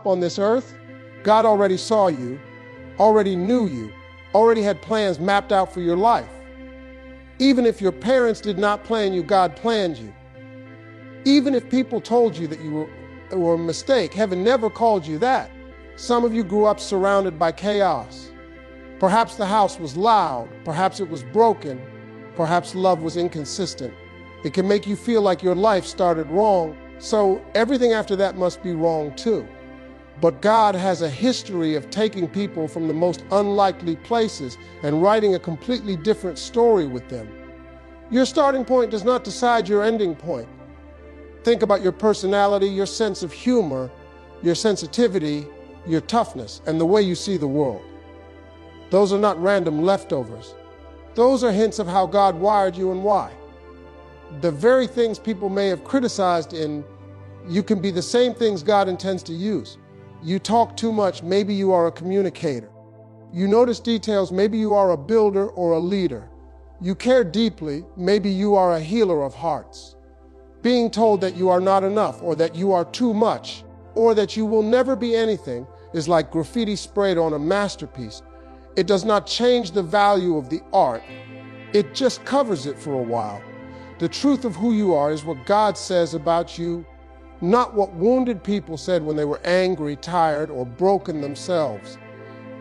up on this earth, God already saw you, already knew you, already had plans mapped out for your life. Even if your parents did not plan you, God planned you. Even if people told you that you were a mistake, heaven never called you that. Some of you grew up surrounded by chaos. Perhaps the house was loud, perhaps it was broken, perhaps love was inconsistent. It can make you feel like your life started wrong, so everything after that must be wrong too. But God has a history of taking people from the most unlikely places and writing a completely different story with them. Your starting point does not decide your ending point. Think about your personality, your sense of humor, your sensitivity, your toughness, and the way you see the world. Those are not random leftovers. Those are hints of how God wired you and why. The very things people may have criticized in you can be the same things God intends to use. You talk too much, maybe you are a communicator. You notice details, maybe you are a builder or a leader. You care deeply, maybe you are a healer of hearts. Being told that you are not enough, or that you are too much, or that you will never be anything is like graffiti sprayed on a masterpiece. It does not change the value of the art. It just covers it for a while. The truth of who you are is what God says about you, not what wounded people said when they were angry, tired, or broken themselves.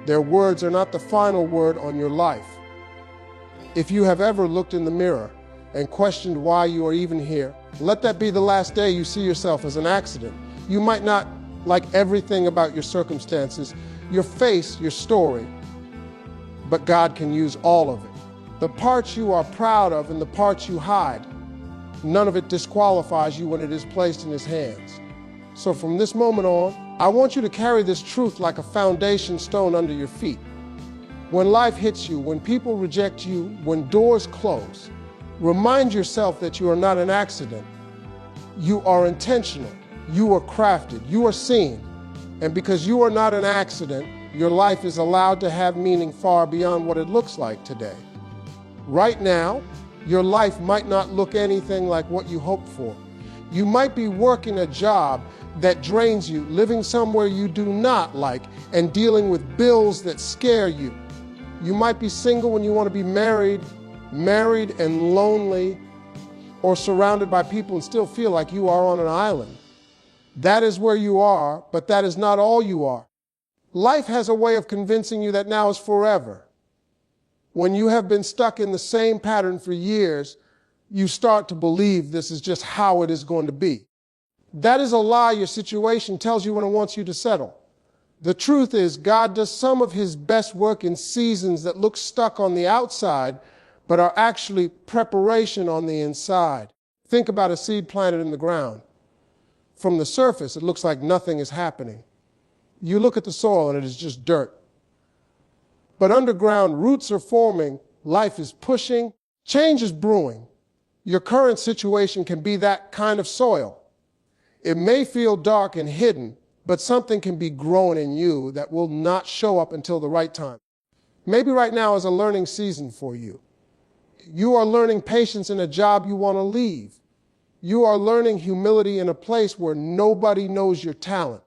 Their words are not the final word on your life. If you have ever looked in the mirror and questioned why you are even here, let that be the last day you see yourself as an accident. You might not like everything about your circumstances, your face, your story, but God can use all of it. The parts you are proud of and the parts you hide, none of it disqualifies you when it is placed in His hands. So from this moment on, I want you to carry this truth like a foundation stone under your feet. When life hits you, when people reject you, when doors close, remind yourself that you are not an accident. You are intentional. You are crafted. You are seen. And because you are not an accident, your life is allowed to have meaning far beyond what it looks like today. Right now, your life might not look anything like what you hoped for. You might be working a job that drains you, living somewhere you do not like, and dealing with bills that scare you. You might be single when you want to be married and lonely, or surrounded by people and still feel like you are on an island. That is where you are, but that is not all you are. Life has a way of convincing you that now is forever. When you have been stuck in the same pattern for years, you start to believe this is just how it is going to be. That is a lie your situation tells you when it wants you to settle. The truth is, God does some of His best work in seasons that look stuck on the outside, but are actually preparation on the inside. Think about a seed planted in the ground. From the surface, it looks like nothing is happening. You look at the soil and it is just dirt. But underground, roots are forming, life is pushing, change is brewing. Your current situation can be that kind of soil. It may feel dark and hidden, but something can be growing in you that will not show up until the right time. Maybe right now is a learning season for you. You are learning patience in a job you want to leave. You are learning humility in a place where nobody knows your talent.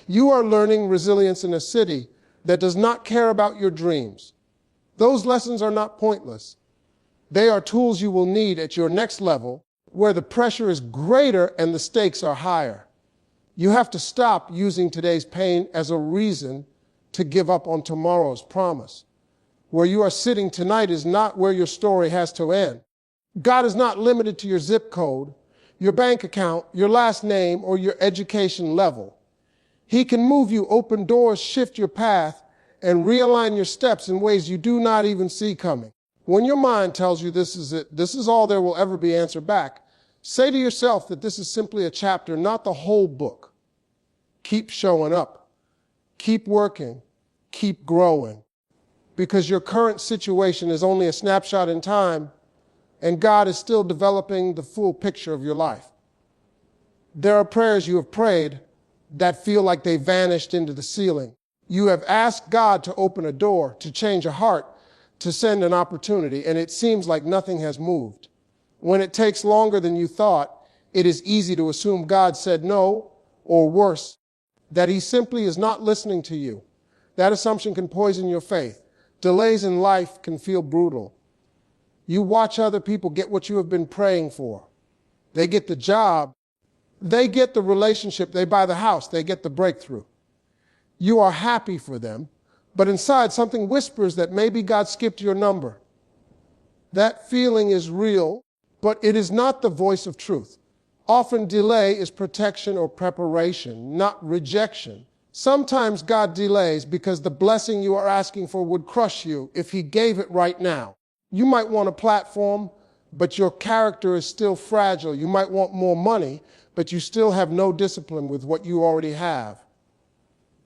You are learning resilience in a city that does not care about your dreams. Those lessons are not pointless. They are tools you will need at your next level, where the pressure is greater and the stakes are higher. You have to stop using today's pain as a reason to give up on tomorrow's promise. Where you are sitting tonight is not where your story has to end. God is not limited to your zip code, your bank account, your last name, or your education level. He can move you, open doors, shift your path, and realign your steps in ways you do not even see coming. When your mind tells you this is it, this is all there will ever be answered back, say to yourself that this is simply a chapter, not the whole book. Keep showing up. Keep working. Keep growing. Because your current situation is only a snapshot in time, and God is still developing the full picture of your life. There are prayers you have prayed that feel like they vanished into the ceiling. You have asked God to open a door, to change a heart, to send an opportunity, and it seems like nothing has moved. When it takes longer than you thought, it is easy to assume God said no, or worse, that he simply is not listening to you. That assumption can poison your faith. Delays in life can feel brutal. You watch other people get what you have been praying for. They get the job, they get the relationship, they buy the house, they get the breakthrough. You are happy for them, but inside something whispers that maybe God skipped your number. That feeling is real, but it is not the voice of truth. Often delay is protection or preparation, not rejection. Sometimes God delays because the blessing you are asking for would crush you if he gave it right now. You might want a platform, but your character is still fragile. You might want more money, but you still have no discipline with what you already have.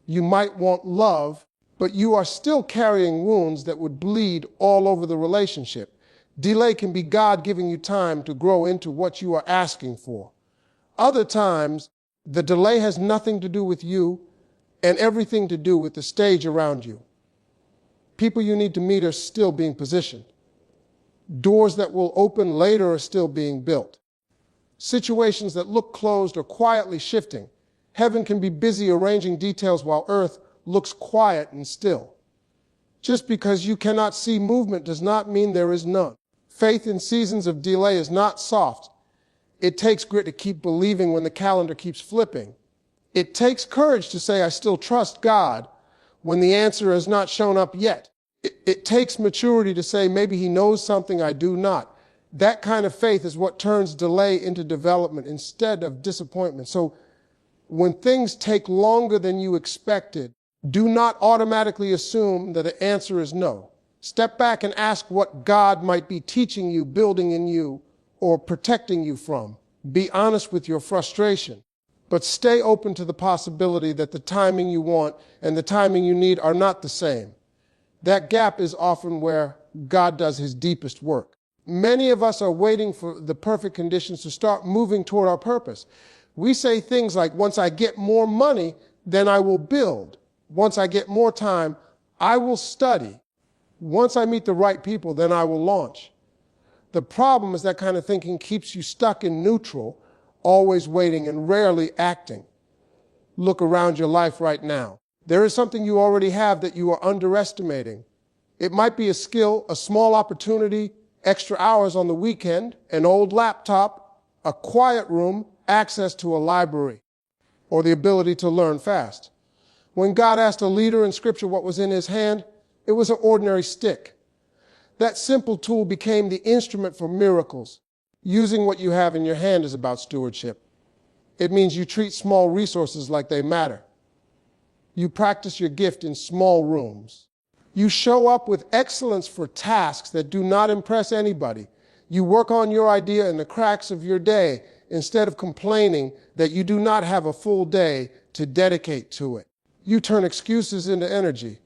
You might want love, but you are still carrying wounds that would bleed all over the relationship. Delay can be God giving you time to grow into what you are asking for. Other times, the delay has nothing to do with you and everything to do with the stage around you. People you need to meet are still being positioned. Doors that will open later are still being built. Situations that look closed are quietly shifting. Heaven can be busy arranging details while earth looks quiet and still. Just because you cannot see movement does not mean there is none. Faith in seasons of delay is not soft. It takes grit to keep believing when the calendar keeps flipping. It takes courage to say, I still trust God, when the answer has not shown up yet. It takes maturity to say, maybe he knows something I do not. That kind of faith is what turns delay into development instead of disappointment. So when things take longer than you expected, do not automatically assume that the answer is no. Step back and ask what God might be teaching you, building in you, or protecting you from. Be honest with your frustration, but stay open to the possibility that the timing you want and the timing you need are not the same. That gap is often where God does his deepest work. Many of us are waiting for the perfect conditions to start moving toward our purpose. We say things like, once I get more money, then I will build. Once I get more time, I will study. Once I meet the right people, then I will launch. The problem is that kind of thinking keeps you stuck in neutral, always waiting and rarely acting. Look around your life right now. There is something you already have that you are underestimating. It might be a skill, a small opportunity, extra hours on the weekend, an old laptop, a quiet room, access to a library, or the ability to learn fast. When God asked a leader in Scripture what was in his hand, it was an ordinary stick. That simple tool became the instrument for miracles. Using what you have in your hand is about stewardship. It means you treat small resources like they matter. You practice your gift in small rooms. You show up with excellence for tasks that do not impress anybody. You work on your idea in the cracks of your day instead of complaining that you do not have a full day to dedicate to it. You turn excuses into energy.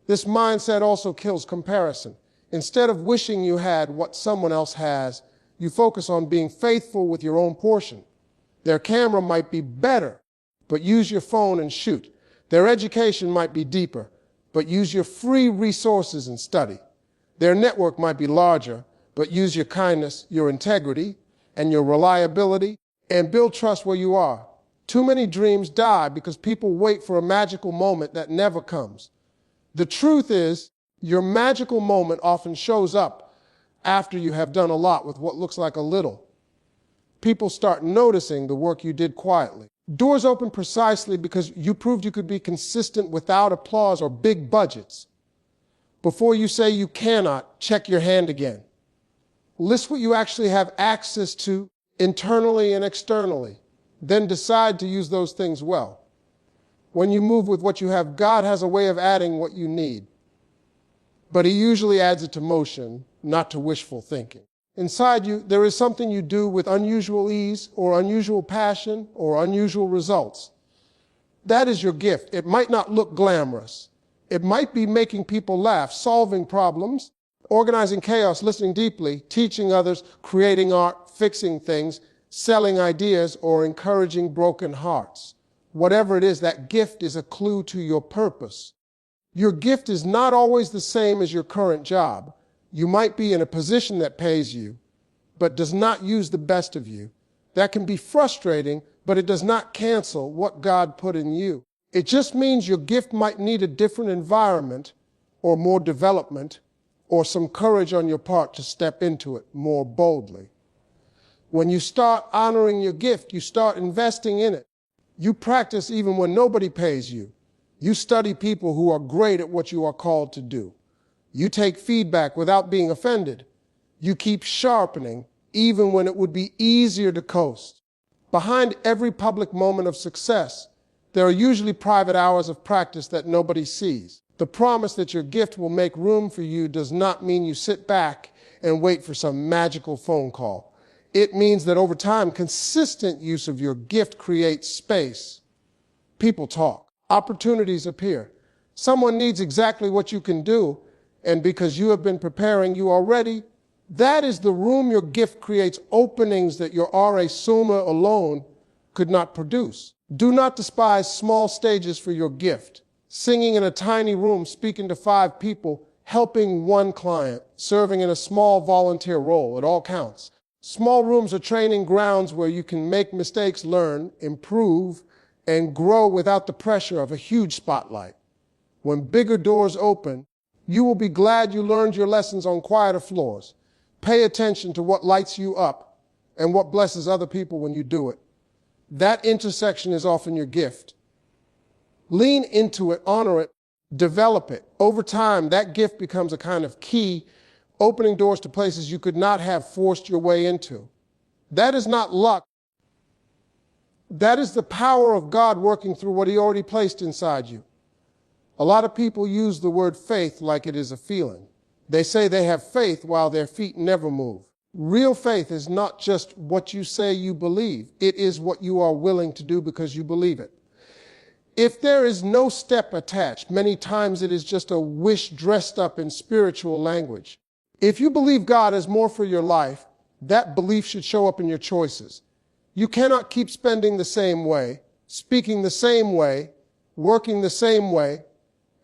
This mindset also kills comparison. Instead of wishing you had what someone else has, you focus on being faithful with your own portion. Their camera might be better, but use your phone and shoot. Their education might be deeper, but use your free resources and study. Their network might be larger, but use your kindness, your integrity, and your reliability, and build trust where you are. Too many dreams die because people wait for a magical moment that never comes. The truth is, your magical moment often shows up after you have done a lot with what looks like a little. People start noticing the work you did quietly. Doors open precisely because you proved you could be consistent without applause or big budgets. Before you say you cannot, check your hand again. List what you actually have access to internally and externally. Then decide to use those things well. When you move with what you have, God has a way of adding what you need. But he usually adds it to motion, not to wishful thinking. Inside you, there is something you do with unusual ease or unusual passion or unusual results. That is your gift. It might not look glamorous. It might be making people laugh, solving problems, organizing chaos, listening deeply, teaching others, creating art, fixing things, selling ideas, or encouraging broken hearts. Whatever it is, that gift is a clue to your purpose. Your gift is not always the same as your current job. You might be in a position that pays you, but does not use the best of you. That can be frustrating, but it does not cancel what God put in you. It just means your gift might need a different environment or more development or some courage on your part to step into it more boldly. When you start honoring your gift, you start investing in it. You practice even when nobody pays you. You study people who are great at what you are called to do. You take feedback without being offended. You keep sharpening even when it would be easier to coast. Behind every public moment of success, there are usually private hours of practice that nobody sees. The promise that your gift will make room for you does not mean you sit back and wait for some magical phone call. It means that over time, consistent use of your gift creates space. People talk. Opportunities appear. Someone needs exactly what you can do, and because you have been preparing, you are ready. That is the room your gift creates openings that your RA Summa alone could not produce. Do not despise small stages for your gift. Singing in a tiny room, speaking to 5 people, helping 1 client, serving in a small volunteer role, it all counts. Small rooms are training grounds where you can make mistakes, learn, improve, and grow without the pressure of a huge spotlight. When bigger doors open, you will be glad you learned your lessons on quieter floors. Pay attention to what lights you up and what blesses other people when you do it. That intersection is often your gift. Lean into it, honor it, develop it. Over time, that gift becomes a kind of key, opening doors to places you could not have forced your way into. That is not luck. That is the power of God working through what He already placed inside you. A lot of people use the word faith like it is a feeling. They say they have faith while their feet never move. Real faith is not just what you say you believe. It is what you are willing to do because you believe it. If there is no step attached, many times it is just a wish dressed up in spiritual language. If you believe God has more for your life, that belief should show up in your choices. You cannot keep spending the same way, speaking the same way, working the same way,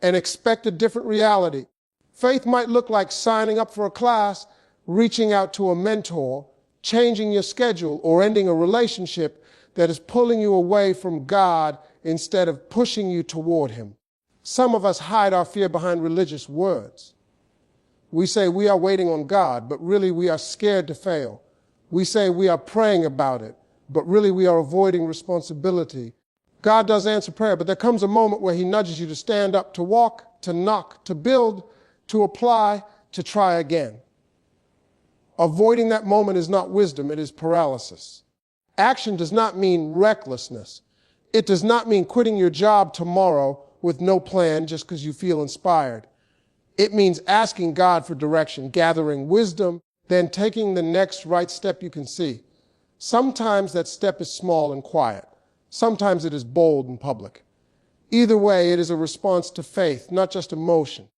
and expect a different reality. Faith might look like signing up for a class, reaching out to a mentor, changing your schedule, or ending a relationship that is pulling you away from God instead of pushing you toward Him. Some of us hide our fear behind religious words. We say we are waiting on God, but really we are scared to fail. We say we are praying about it, but really we are avoiding responsibility. God does answer prayer, but there comes a moment where He nudges you to stand up, to walk, to knock, to build, to apply, to try again. Avoiding that moment is not wisdom, it is paralysis. Action does not mean recklessness. It does not mean quitting your job tomorrow with no plan just because you feel inspired. It means asking God for direction, gathering wisdom, then taking the next right step you can see. Sometimes that step is small and quiet. Sometimes it is bold and public. Either way, it is a response to faith, not just emotion.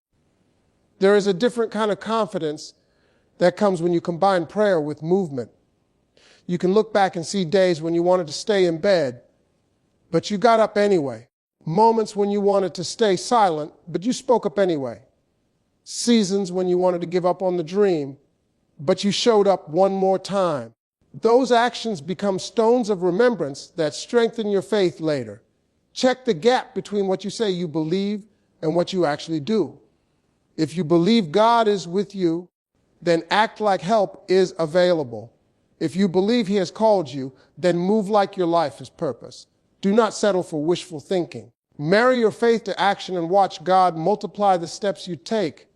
There is a different kind of confidence that comes when you combine prayer with movement. You can look back and see days when you wanted to stay in bed, but you got up anyway. Moments when you wanted to stay silent, but you spoke up anyway. Seasons when you wanted to give up on the dream, but you showed up one more time. Those actions become stones of remembrance that strengthen your faith later. Check the gap between what you say you believe and what you actually do. If you believe God is with you, then act like help is available. If you believe He has called you, then move like your life is purpose. Do not settle for wishful thinking. Marry your faith to action and watch God multiply the steps you take.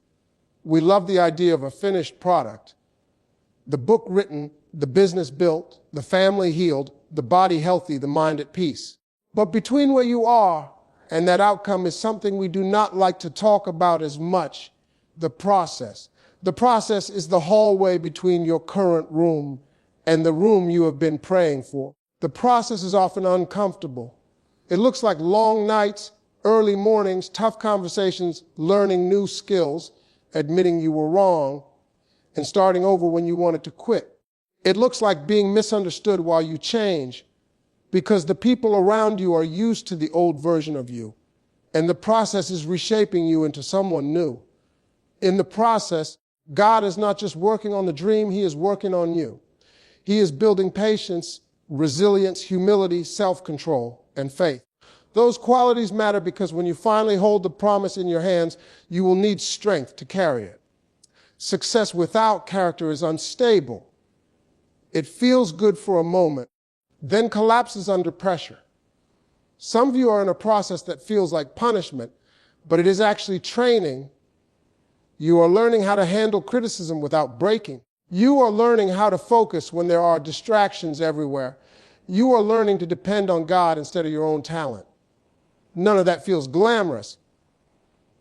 We love the idea of a finished product. The book written, the business built, the family healed, the body healthy, the mind at peace. But between where you are and that outcome is something we do not like to talk about as much, the process. The process is the hallway between your current room and the room you have been praying for. The process is often uncomfortable. It looks like long nights, early mornings, tough conversations, learning new skills, admitting you were wrong, and starting over when you wanted to quit. It looks like being misunderstood while you change, because the people around you are used to the old version of you, and the process is reshaping you into someone new. In the process, God is not just working on the dream, He is working on you. He is building patience, resilience, humility, self-control, and faith. Those qualities matter because when you finally hold the promise in your hands, you will need strength to carry it. Success without character is unstable. It feels good for a moment, then collapses under pressure. Some of you are in a process that feels like punishment, but it is actually training. You are learning how to handle criticism without breaking. You are learning how to focus when there are distractions everywhere. You are learning to depend on God instead of your own talent. None of that feels glamorous,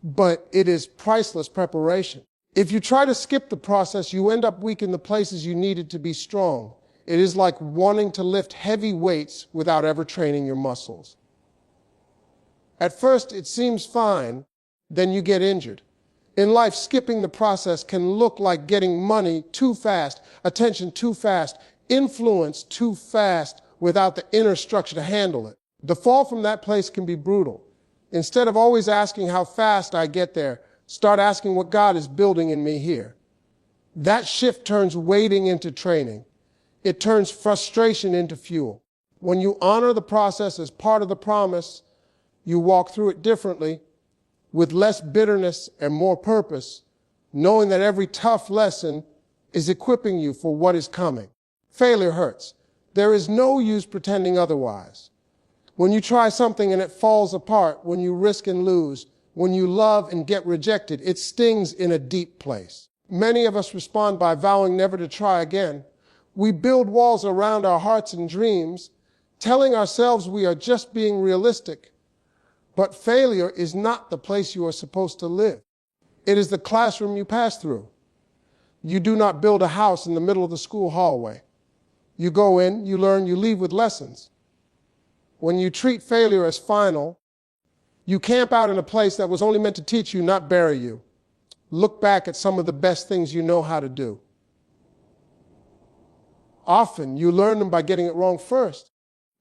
but it is priceless preparation. If you try to skip the process, you end up weak in the places you needed to be strong. It is like wanting to lift heavy weights without ever training your muscles. At first, it seems fine, then you get injured. In life, skipping the process can look like getting money too fast, attention too fast, influence too fast without the inner structure to handle it. The fall from that place can be brutal. Instead of always asking how fast I get there, start asking what God is building in me here. That shift turns waiting into training. It turns frustration into fuel. When you honor the process as part of the promise, you walk through it differently, with less bitterness and more purpose, knowing that every tough lesson is equipping you for what is coming. Failure hurts. There is no use pretending otherwise. When you try something and it falls apart, when you risk and lose, when you love and get rejected, it stings in a deep place. Many of us respond by vowing never to try again. We build walls around our hearts and dreams, telling ourselves we are just being realistic. But failure is not the place you are supposed to live. It is the classroom you pass through. You do not build a house in the middle of the school hallway. You go in, you learn, you leave with lessons. When you treat failure as final, you camp out in a place that was only meant to teach you, not bury you. Look back at some of the best things you know how to do. Often, you learn them by getting it wrong first.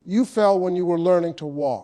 You fell when you were learning to walk.